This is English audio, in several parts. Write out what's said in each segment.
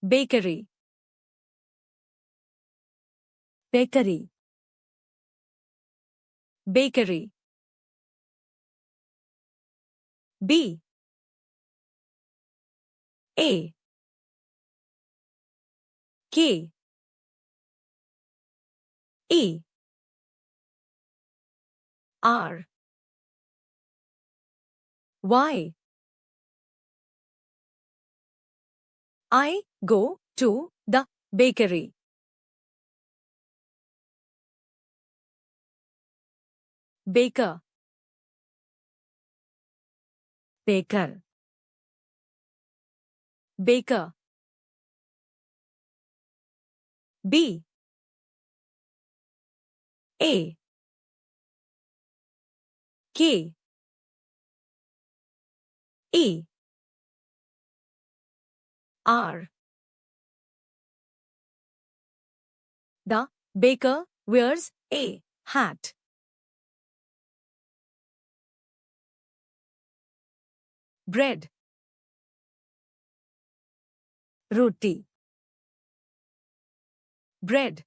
bakery, bakery, bakery. B A K E R Y. I go to the bakery. Baker, baker, baker. B A K E R. The baker wears a hat. Bread, roti, bread.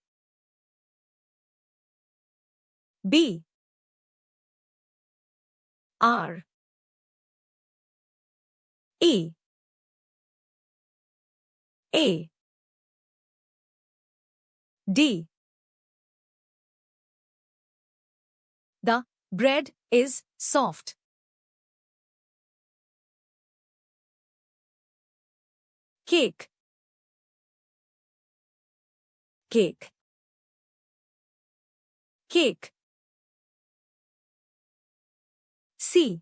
B R E A D. The bread is soft. Cake, cake, cake. C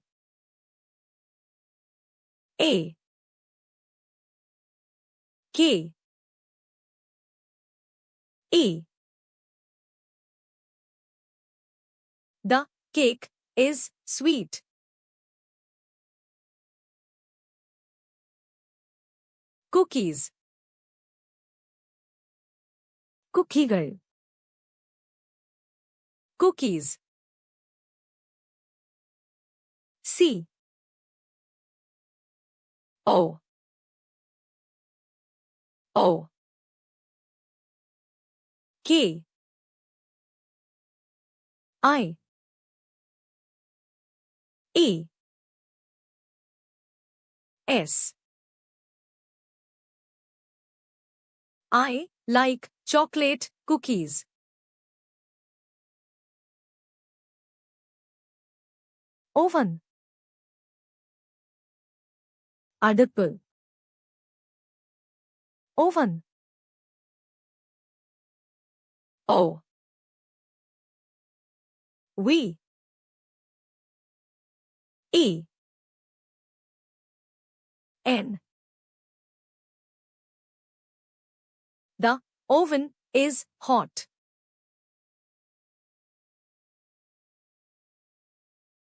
A K E. The cake is sweet. Cookies, ಕುಕ್ಕಿಗಳು, cookies. C O O K I E S. I like chocolate cookies. Oven, அடுப்பு, oven. O V E N. The oven is hot.